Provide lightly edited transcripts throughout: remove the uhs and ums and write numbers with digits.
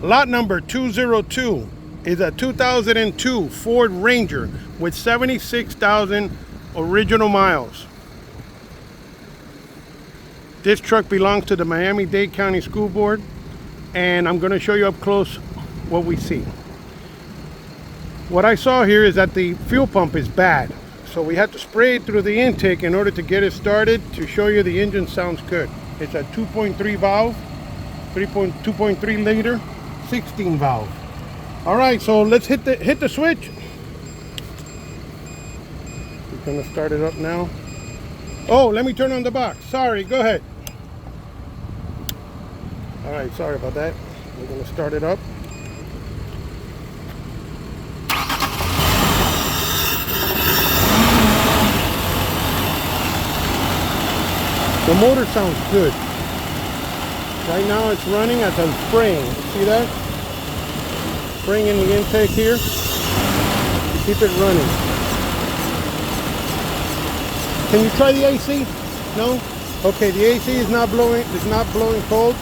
Lot number 202 is a 2002 Ford Ranger with 76,000 original miles. This truck belongs to the Miami-Dade County School Board, and I'm going to show you up close what we see. What I saw here is that the fuel pump is bad, so we had to spray it through the intake in order to get it started. To show you, the engine sounds good. It's a 2.3 valve, 2.3 liter, 16 valve. All right, so let's hit the switch. We're gonna start it up now. Oh, let me turn on the box. Sorry, go ahead. All right, sorry about that. We're gonna start it up. The motor sounds good. Right now it's running as I'm spraying. See that? Spraying in the intake here. Keep it running. Can you try the AC? No? Okay, the AC is not blowing. It's not blowing cold.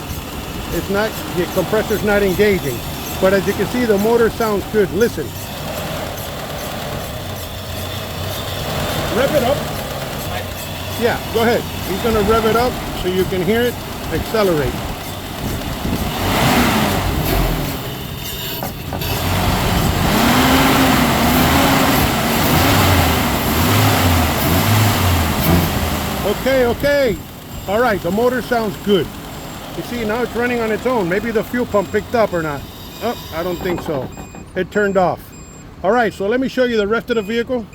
It's not. The compressor's not engaging. But as you can see, the motor sounds good. Listen. Rev it up. Yeah, go ahead. He's gonna rev it up so you can hear it accelerate. Okay. All right, the motor sounds good. You see, now it's running on its own. Maybe the fuel pump picked up or not. Oh, I don't think so. It turned off. All right, so let me show you the rest of the vehicle.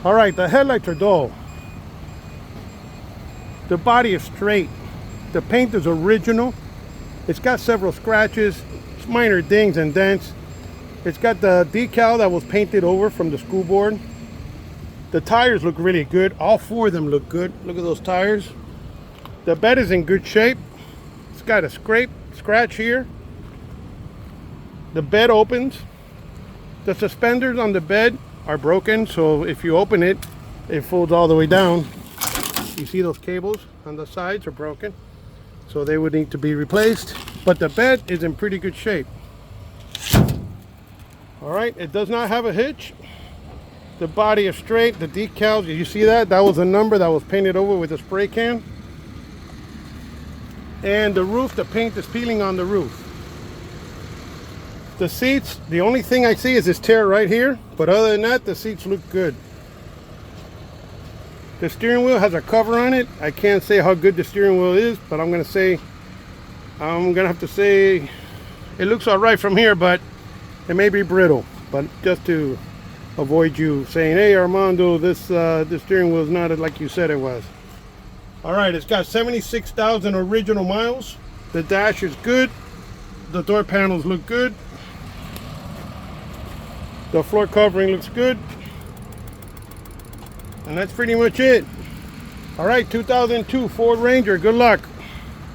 All right, the headlights are dull. The body is straight. The paint is original. It's got several scratches, minor dings and dents. It's got the decal that was painted over from the school board. The tires look really good. All four of them look good. Look at those tires. The bed is in good shape. It's got a scratch here. The bed opens. The suspenders on the bed are broken, so if you open it, it folds all the way down. You see those cables on the sides are broken, so they would need to be replaced, but the bed is in pretty good shape. All right, it does not have a hitch. The body is straight. The decals, you see that was a number that was painted over with a spray can. And the roof, the paint is peeling on the roof. The seats, the only thing I see is this tear right here, but other than that, the seats look good. The steering wheel has a cover on it. I can't say how good the steering wheel is, but I'm gonna have to say it looks all right from here, but it may be brittle. But just to avoid you saying, hey Armando, this steering wheel is not like you said it was. All right, it's got 76,000 original miles. The dash is good. The door panels look good. The floor covering looks good. And that's pretty much it. All right, 2002 Ford Ranger. Good luck.